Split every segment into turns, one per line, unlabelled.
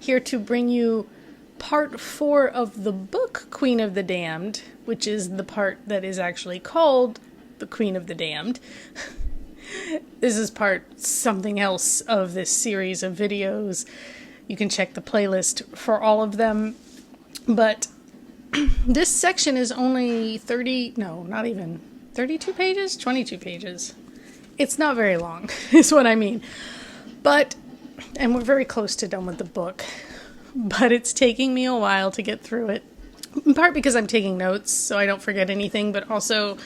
here to bring you part 4 of the book Queen of the Damned, which is the part that is actually called The Queen of the Damned. This is part something else of this series of videos. You can check the playlist for all of them. But this section is only 32 pages? 22 pages. It's not very long, is what I mean. And we're very close to done with the book. But it's taking me a while to get through it. In part because I'm taking notes, so I don't forget anything, but also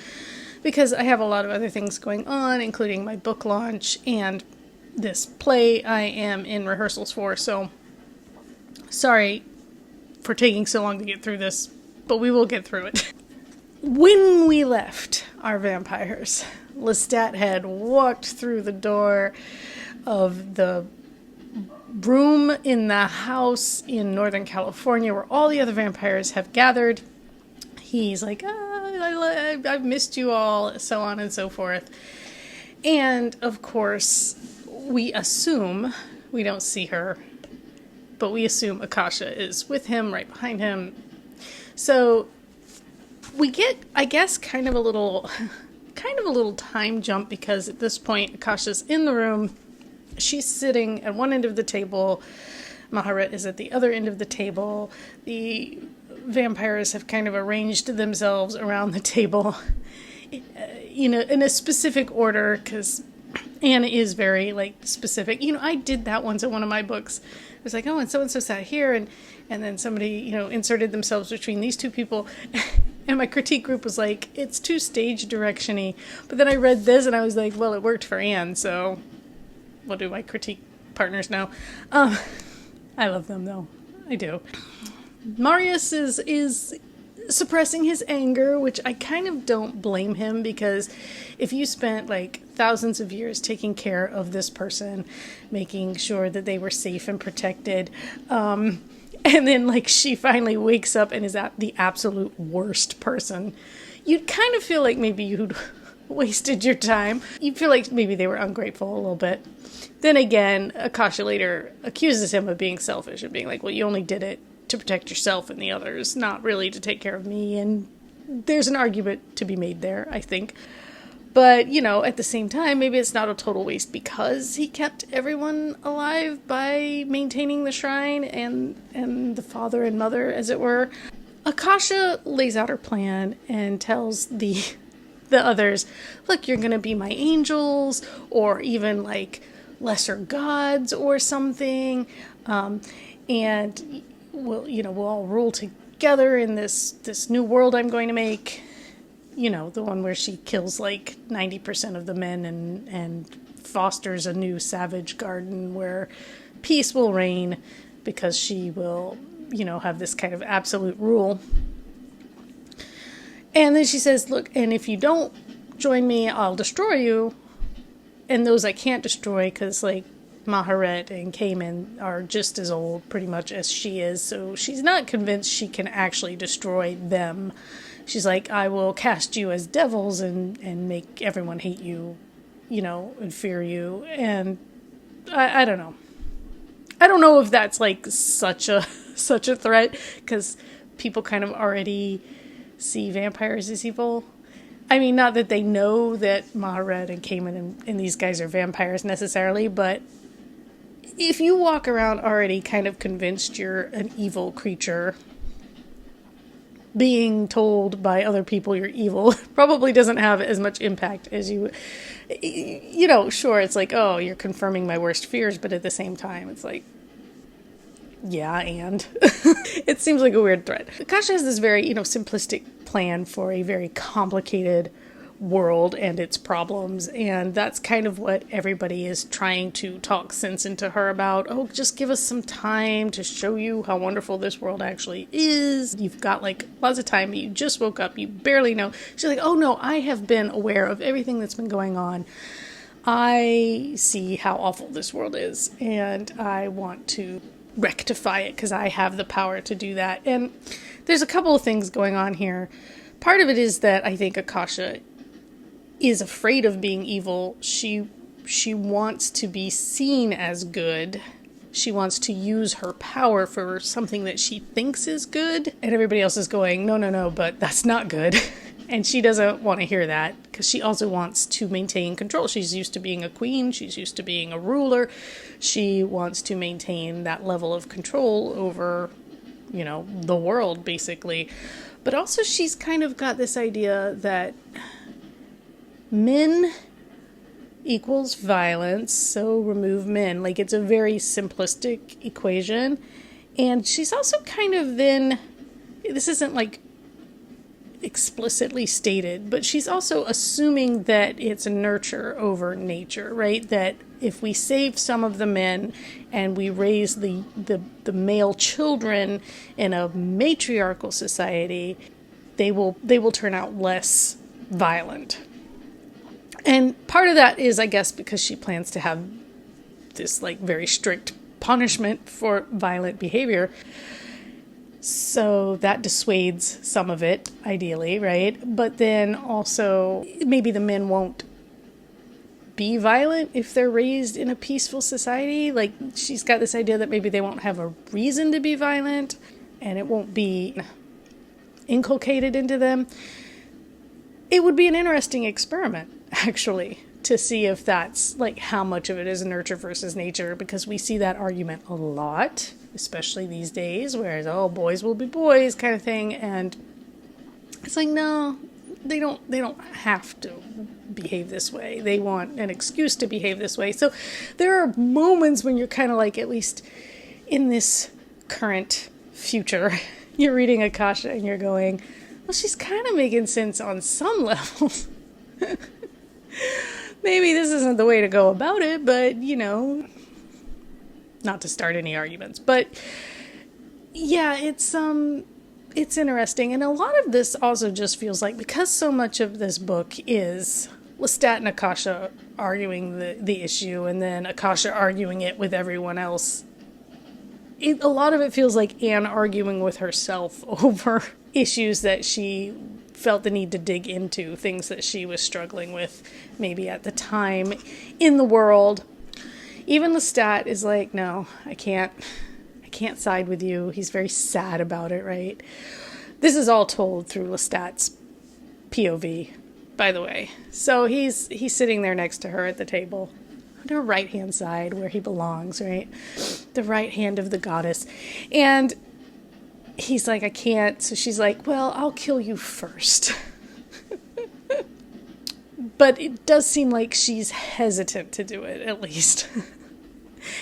because I have a lot of other things going on, including my book launch and this play I am in rehearsals for. So, sorry for taking so long to get through this, but we will get through it. When we left our vampires, Lestat had walked through the door of the room in the house in Northern California where all the other vampires have gathered. He's like, I've missed you all, so on and so forth. And, of course, we assume, we don't see her, but we assume Akasha is with him, right behind him. So we get, I guess, kind of a little time jump, because at this point, Akasha's in the room. She's sitting at one end of the table. Maharet is at the other end of the table. The vampires have kind of arranged themselves around the table, in a specific order, because Anna is very, specific. I did that once in one of my books. It was like, oh, and so-and-so sat here, and then somebody, inserted themselves between these two people. And my critique group was like, it's too stage direction-y. But then I read this, and I was like, well, it worked for Anne, so what do my critique partners know? I love them, though. I do. Marius is suppressing his anger, which I kind of don't blame him, because if you spent thousands of years taking care of this person, making sure that they were safe and protected, and then she finally wakes up and is the absolute worst person, you'd kind of feel like maybe you'd wasted your time. You'd feel like maybe they were ungrateful a little bit. Then again, Akasha later accuses him of being selfish and being like, well, you only did it to protect yourself and the others, not really to take care of me. And there's an argument to be made there, I think. But, at the same time, maybe it's not a total waste because he kept everyone alive by maintaining the shrine and the father and mother, as it were. Akasha lays out her plan and tells the others, look, you're going to be my angels, or even lesser gods or something. And we'll all rule together in this new world I'm going to make. The one where she kills 90% of the men and fosters a new savage garden where peace will reign because she will, have this kind of absolute rule. And then she says, look, and if you don't join me, I'll destroy you. And those I can't destroy because, Maharet and Cayman are just as old, pretty much, as she is. So she's not convinced she can actually destroy them. She's like, I will cast you as devils and make everyone hate you, and fear you. And I don't know. I don't know if that's, such a threat, because people kind of already see vampires as evil. I mean, not that they know that Maharet and Cayman and these guys are vampires necessarily, but if you walk around already kind of convinced you're an evil creature, being told by other people you're evil probably doesn't have as much impact as sure, it's oh, you're confirming my worst fears, but at the same time, it's yeah, and it seems like a weird threat. Akasha has this very, simplistic plan for a very complicated world and its problems, and that's kind of what everybody is trying to talk sense into her about. Oh, just give us some time to show you how wonderful this world actually is. You've got lots of time, but you just woke up, you barely know. She's like, oh no, I have been aware of everything that's been going on. I see how awful this world is, and I want to rectify it because I have the power to do that. And there's a couple of things going on here. Part of it is that I think Akasha is afraid of being evil. She wants to be seen as good, she wants to use her power for something that she thinks is good. And everybody else is going, no, no, no, but that's not good. And she doesn't want to hear that because she also wants to maintain control. She's used to being a queen. She's used to being a ruler. She wants to maintain that level of control over, the world, basically. But also she's kind of got this idea that men equals violence, so remove men. Like, it's a very simplistic equation. And she's also kind of this isn't like explicitly stated, but she's also assuming that it's nurture over nature, right? That if we save some of the men and we raise the male children in a matriarchal society, they will turn out less violent. And part of that is, I guess, because she plans to have this like very strict punishment for violent behavior. So that dissuades some of it, ideally, right? But then also, maybe the men won't be violent if they're raised in a peaceful society. Like, she's got this idea that maybe they won't have a reason to be violent, and it won't be inculcated into them. It would be an interesting experiment, actually, to see if that's, like, how much of it is nurture versus nature, because we see that argument a lot, especially these days, whereas, boys will be boys kind of thing, and it's like, no, they don't have to behave this way. They want an excuse to behave this way. So there are moments when you're kind of like, at least in this current future, you're reading Akasha and you're going, well, she's kind of making sense on some levels. Maybe this isn't the way to go about it, but, not to start any arguments. But, yeah, it's interesting. And a lot of this also just feels like, because so much of this book is Lestat and Akasha arguing the issue, and then Akasha arguing it with everyone else, a lot of it feels like Anne arguing with herself over issues that she felt the need to dig into, things that she was struggling with maybe at the time in the world. Even Lestat is like, no, I can't side with you. He's very sad about it, right? This is all told through Lestat's POV, by the way. So he's sitting there next to her at the table, on her right-hand side, where he belongs, right? The right hand of the goddess. And he's like, I can't. So she's like, well, I'll kill you first. But it does seem like she's hesitant to do it, at least.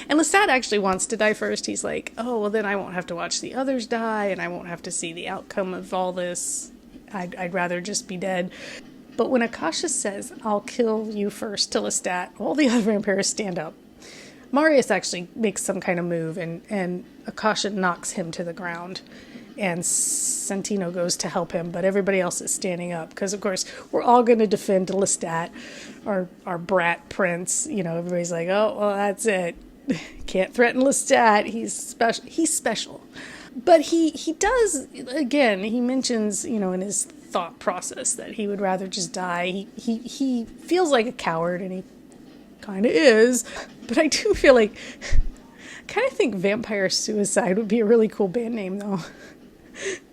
And Lestat actually wants to die first. He's like, oh, well, then I won't have to watch the others die, and I won't have to see the outcome of all this. I'd rather just be dead. But when Akasha says, I'll kill you first to Lestat, all the other vampires stand up. Marius actually makes some kind of move, and Akasha knocks him to the ground. And Santino goes to help him, but everybody else is standing up. Because, of course, we're all going to defend Lestat, our brat prince. Everybody's like, oh, well, that's it. Can't threaten Lestat. He's special. But he does, again, he mentions, in his thought process that he would rather just die. He feels like a coward, and he kind of is. But I do feel like, I kind of think Vampire Suicide would be a really cool band name, though.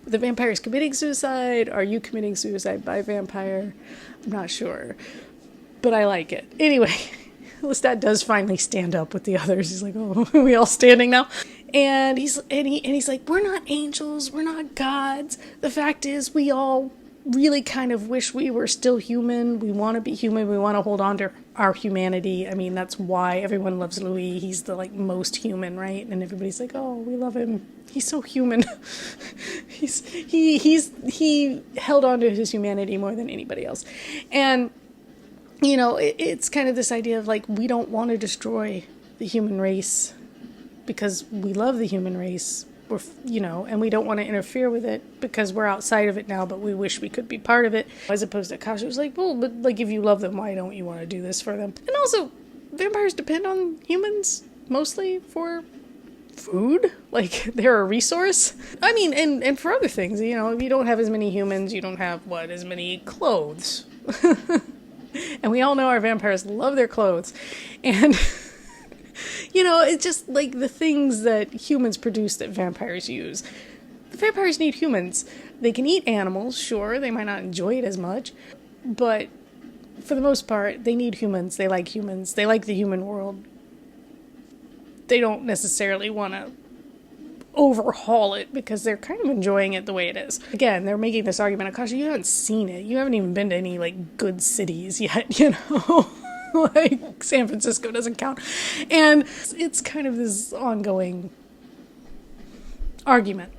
The vampires committing suicide? Are you committing suicide by vampire? I'm not sure. But I like it. Anyway, Lestat does finally stand up with the others. He's like, oh, are we all standing now? And he's like, we're not angels, we're not gods. The fact is, we all really kind of wish we were still human. We want to be human. We want to hold on to our humanity. I mean, that's why everyone loves Louis. He's the most human, right? And everybody's like, oh, we love him. He's so human. he held on to his humanity more than anybody else. And it's kind of this idea of we don't want to destroy the human race because we love the human race. And we don't want to interfere with it because we're outside of it now, but we wish we could be part of it. As opposed to Akasha was like, well, but if you love them, why don't you want to do this for them? And also, vampires depend on humans mostly for food. They're a resource. I mean, and for other things, if you don't have as many humans, you don't have, as many clothes. And we all know our vampires love their clothes. And It's just like the things that humans produce that vampires use. The vampires need humans. They can eat animals, sure, they might not enjoy it as much, but for the most part, they need humans. They like humans. They like the human world. They don't necessarily want to overhaul it because they're kind of enjoying it the way it is. Again, they're making this argument, Akasha, you haven't seen it. You haven't even been to any, like, good cities yet, like, San Francisco doesn't count. And it's kind of this ongoing argument.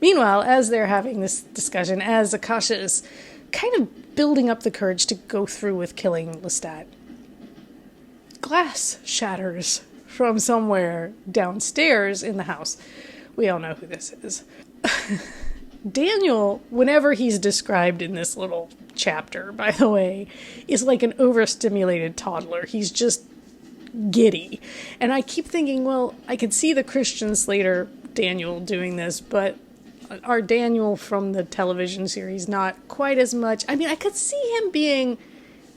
Meanwhile, as they're having this discussion, as Akasha is kind of building up the courage to go through with killing Lestat, glass shatters from somewhere downstairs in the house. We all know who this is. Daniel, whenever he's described in this little chapter, by the way, is like an overstimulated toddler. He's just giddy. And I keep thinking, well, I could see the Christian Slater Daniel doing this, but our Daniel from the television series, not quite as much. I mean, I could see him being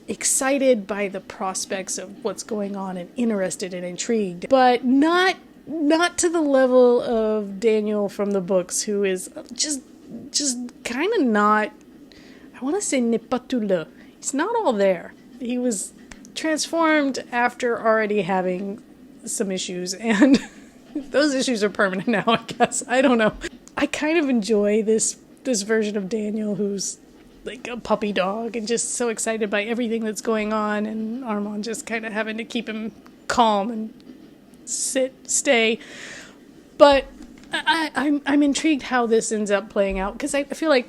excited by the prospects of what's going on and interested and intrigued, but not to the level of Daniel from the books, who is just kind of not, I want to say n'est pas tout là. He's not all there. He was transformed after already having some issues, and those issues are permanent now, I guess. I don't know. I kind of enjoy this version of Daniel who's like a puppy dog and just so excited by everything that's going on, and Armand just kind of having to keep him calm and stay. But I'm intrigued how this ends up playing out, because I feel like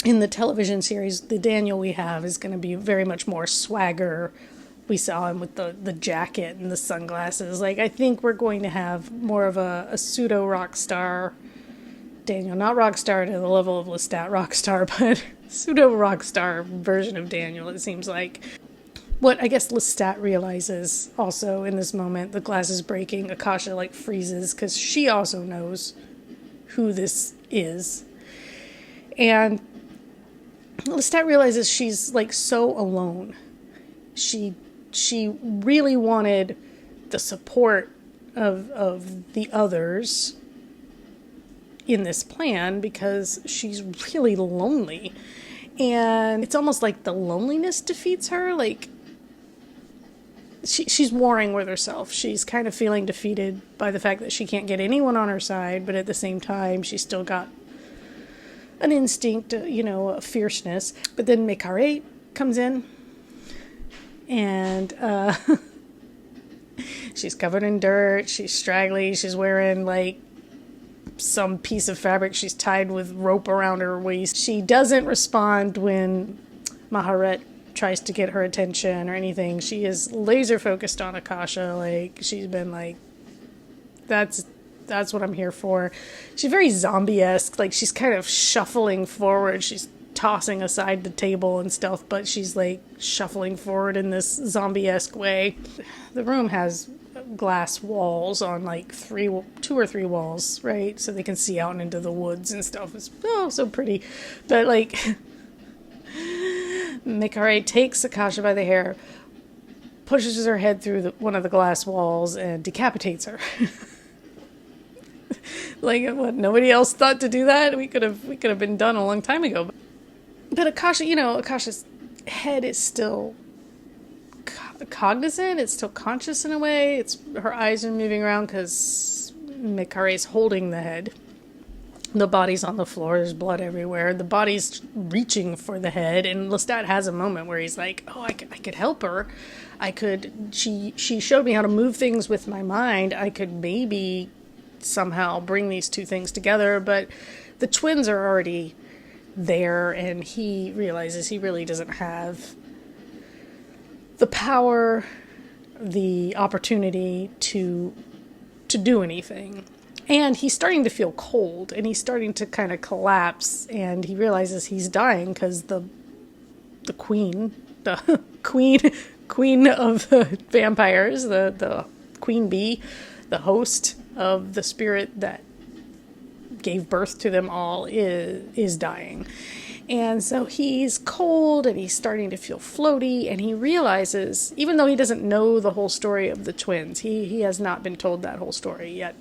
in the television series, the Daniel we have is going to be very much more swagger. We saw him with the jacket and the sunglasses. Like, I think we're going to have more of a pseudo rock star Daniel, not rock star to the level of Lestat rock star, but pseudo rock star version of Daniel, it seems like. What I guess Lestat realizes also in this moment, the glass is breaking, Akasha like freezes because she also knows who this is. And Lestat realizes she's like so alone. She really wanted the support of the others in this plan because she's really lonely. And it's almost like the loneliness defeats her. Like, she's warring with herself. She's kind of feeling defeated by the fact that she can't get anyone on her side, but at the same time, she's still got an instinct, a fierceness. But then Mekare comes in, and she's covered in dirt, she's straggly, she's wearing, like, some piece of fabric she's tied with rope around her waist. She doesn't respond when Maharet tries to get her attention or anything. She is laser focused on Akasha. Like, she's been like, that's what I'm here for. She's very zombie-esque. Like, she's kind of shuffling forward. She's tossing aside the table and stuff, but she's like shuffling forward in this zombie-esque way. The room has glass walls on like 2 or 3 walls, right? So they can see out into the woods and stuff. It's so pretty. But like, Mekare takes Akasha by the hair, pushes her head through one of the glass walls, and decapitates her. Like, what? Nobody else thought to do that? We could have been done a long time ago. But Akasha, Akasha's head is still cognizant. It's still conscious in a way. Her eyes are moving around because Mekare's holding the head. The body's on the floor. There's blood everywhere. The body's reaching for the head. And Lestat has a moment where he's like, oh, I could help her. She showed me how to move things with my mind. I could maybe somehow bring these two things together. But the twins are already there, and he realizes he really doesn't have the power, the opportunity to do anything. And he's starting to feel cold, and he's starting to kind of collapse, and he realizes he's dying because the queen of the vampires, the queen bee, the host of the spirit that gave birth to them all, is dying. And so he's cold and he's starting to feel floaty, and he realizes, even though he doesn't know the whole story of the twins, he has not been told that whole story yet.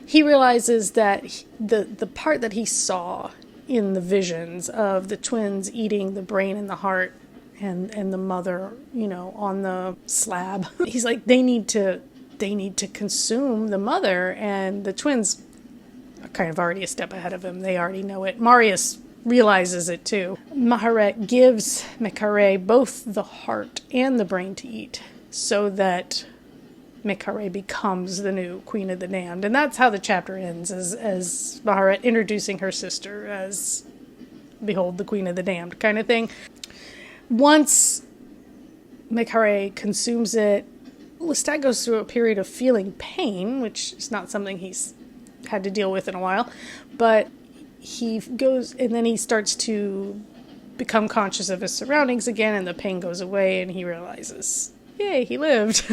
He realizes that the part that he saw in the visions of the twins eating the brain and the heart and the mother, on the slab, he's like, they need to consume the mother, and the twins are kind of already a step ahead of him. They already know it. Marius realizes it too. Maharet gives Mekare both the heart and the brain to eat so that Mekare becomes the new Queen of the Damned. And that's how the chapter ends, as Maharet introducing her sister as, behold, the Queen of the Damned kind of thing. Once Mekare consumes it, Lestat goes through a period of feeling pain, which is not something he's had to deal with in a while, but he goes, and then he starts to become conscious of his surroundings again, and the pain goes away, and he realizes, yay, he lived.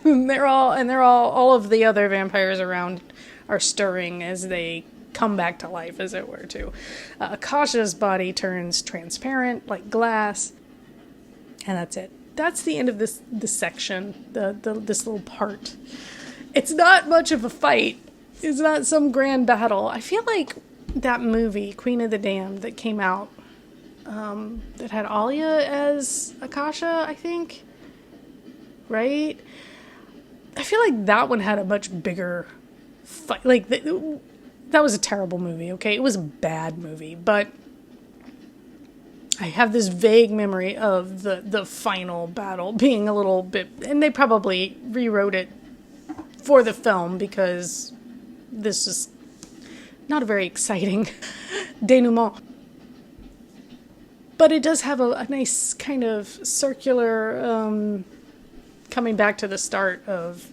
And all of the other vampires around are stirring as they come back to life, as it were, too. Akasha's body turns transparent, like glass, and that's it. That's the end of this section, this little part. It's not much of a fight. It's not some grand battle. I feel like that movie, Queen of the Damned, that came out, that had Alia as Akasha, I think, right? I feel like that one had a much bigger fight. Like, that was a terrible movie, okay? It was a bad movie, but I have this vague memory of the final battle being a little bit, and they probably rewrote it for the film because this is not a very exciting denouement. But it does have a nice kind of circular coming back to the start of,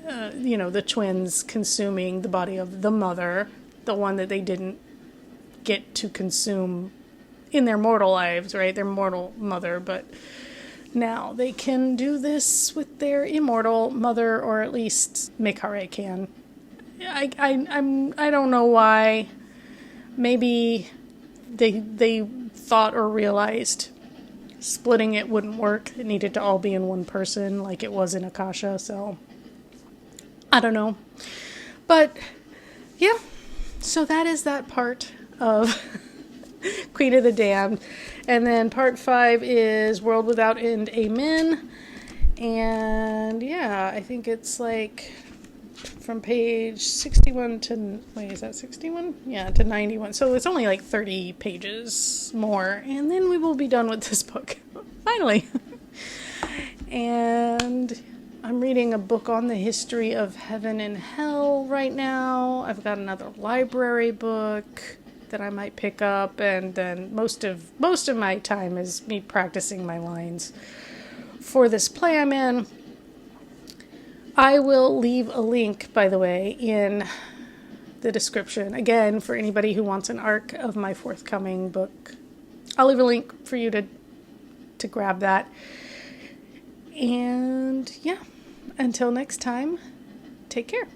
the twins consuming the body of the mother, the one that they didn't get to consume in their mortal lives, right? Their mortal mother, but now they can do this with their immortal mother, or at least Mekare can. I don't know why. Maybe they thought or realized splitting it wouldn't work. It needed to all be in one person, like it was in Akasha. So I don't know, but yeah. So that is that part of Queen of the Damned, and then part 5 is World Without End. Amen. And yeah, I think it's like from page 61 to, wait, is that 61? Yeah, to 91. So it's only like 30 pages more, and then we will be done with this book. Finally. And I'm reading a book on the history of heaven and hell right now. I've got another library book that I might pick up, and then most of my time is me practicing my lines for this play I'm in. I will leave a link, by the way, in the description, again, for anybody who wants an arc of my forthcoming book. I'll leave a link for you to grab that. And yeah, until next time, take care.